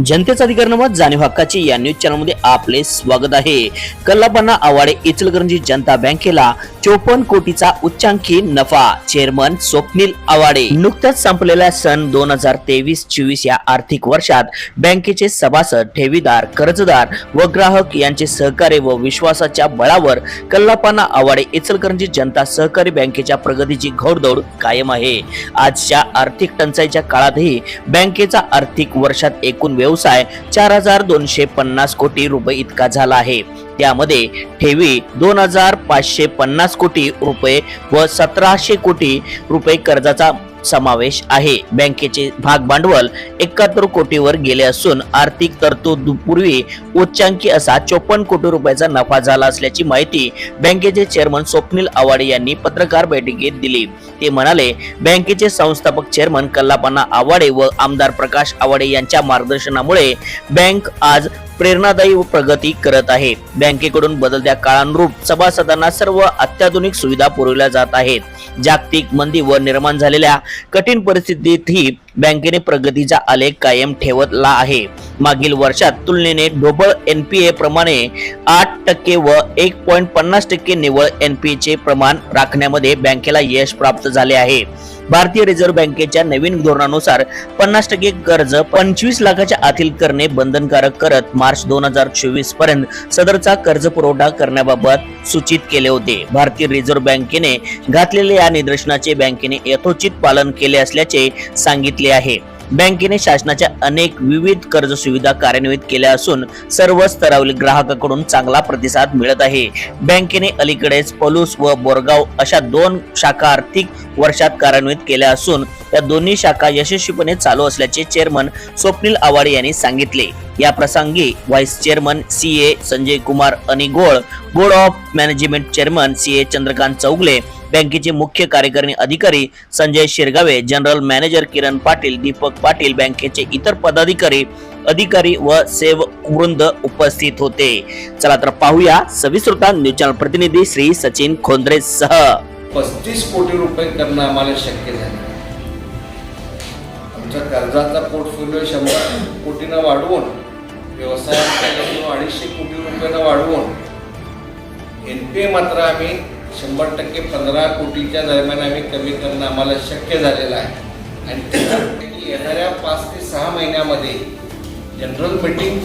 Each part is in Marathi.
जनतेचा अधिकार नमत जाणीव हक्काची या न्यूज चॅनल मध्ये आपले स्वागत आहे। कल्लापन्ना आवाडे इचलकरंजी जनता बँकेला 54 कोटीचा उच्चांकी नफा। चेअरमन स्वप्नील आवाडे। नुकताच संपलेल्या सन 2023-24 या आर्थिक वर्षात बँकेचे सभासद, ठेवीदार, कर्जदार व ग्राहक यांचे सहकार्य व विश्वासाच्या बळावर कल्लापन्ना आवाडे इचलकरंजी जनता सहकारी बँकेच्या प्रगतीची घोडदौड कायम आहे। आजच्या आर्थिक टंचाईच्या काळातही बँकेचा आर्थिक वर्षात एकूण व्यवसाय 4250 कोटी रुपये इतका झाला आहे। त्यामध्ये ठेवी 2550 कोटी रुपये व 1700 कोटी रुपये कर्जाचा समावेश आहे। बँकेचे भाग भांडवल 71 कोटीवर गेले असून आर्थिक तरतूदपूर्वी उच्चांकी असा 54 कोटी रुपयाचा नफा झाला असल्याची माहिती बँकेचे चेअरमन स्वप्नील आवाडे यांनी पत्रकार बैठकीत दिली। ते म्हणाले, बँकेचे संस्थापक चेअरमन कल्लापन्ना आवाडे व आमदार प्रकाश आवाडे यांच्या मार्गदर्शनामुळे बँक आज प्रेरणादायी व प्रगती करत आहे। बँकेकडून बदलत्या काळानुरूप सभासदांना सर्व अत्याधुनिक सुविधा पुरवल्या जात आहेत। जागतिक मंदी व निर्माण झालेल्या कठीण परिस्थितीतही बँकेने प्रगतीचा आलेख कायम ठेवला आहे। मागील वर्षात तुलनेने ढोबळ एनपीए प्रमाणे 8% व 1.50% निव्वळ एनपीए चे प्रमाण राखण्यामध्ये बँकेला यश प्राप्त झाले आहे। भारतीय रिझर्व्ह बँकेच्या नवीन धोरणानुसार 50% कर्ज 25 लाखाच्या आतील करणे बंधनकारक करत मार्च 2024 पर्यंत सदरचा कर्ज पुरवठा करण्याबाबत सूचित केले होते। भारतीय रिझर्व्ह बँकेने घातलेल्या या निर्देशनाचे बँकेने यथोचित पालन केले असल्याचे सांगितले आहे। बँकेने शासनाच्या अनेक विविध कर्ज सुविधा कार्यान्वित केल्या असून सर्व स्तरावरील ग्राहकांकडून चांगला प्रतिसाद मिळत आहे। बँकेने अलीकडेच पलूस व बोरगाव अशा 2 शाखा आर्थिक वर्षात कार्यान्वित केल्या असून त्या दोन्ही शाखा यशस्वीपणे चालू असल्याचे चेअरमन स्वप्नील आवाडे यांनी सांगितले। या प्रसंगी vice chairman CA Sanjay Kumar Anigol, board of management chairman CA Chandrakant Chougule, बँकेचे मुख्य कार्यकारी अधिकारी संजय शिरगावे, जनरल मॅनेजर किरण पाटील, दीपक पाटील, बँकेचे इतर अधिकारी व सेवक वृंद उपस्थित होते। चला तर पाहूया सविस्तर न्यूज चॅनल प्रतिनिधी श्री सचिन खोंद्रे सह 35 कोटी रुपये करणं आम्हाला शक्य झाले। आमचा कर्जाचा पोर्टफोलिओ 100 कोटींना वाढवून व्यवसायाचा 250 कोटी रुपयांना वाढवून एनपीए मात्र आम्ही 100% 15 कोटीच्या दरम्यान आम्ही कमी करणं आम्हाला शक्य झालेलं आहे। आणि येणाऱ्या 5 ते 6 महिन्यामध्ये जनरल मीटिंग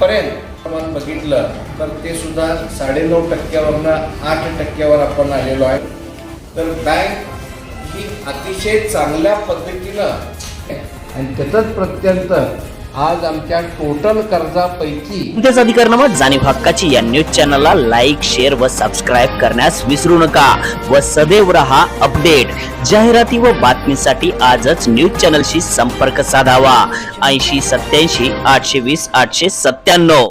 पर्यंत आपण बघितलं तर ते सुद्धा 9.5% वरून 8% आपण आलेलो आहे। तर बँक ही अतिशय चांगल्या पद्धतीनं आणि त्याचाच प्रत्यंतर आज आमच्या टोटल कर्जापैकी जनतेचा अधिकार नमत जाणीव हक्काची या न्यूज चॅनलला लाईक, शेअर व सबस्क्राईब करण्यास विसरू नका व सदैव रहा अपडेट। जाहिराती व बातमीसाठी आजच न्यूज चॅनलशी संपर्क साधावा। 80 87 820 897।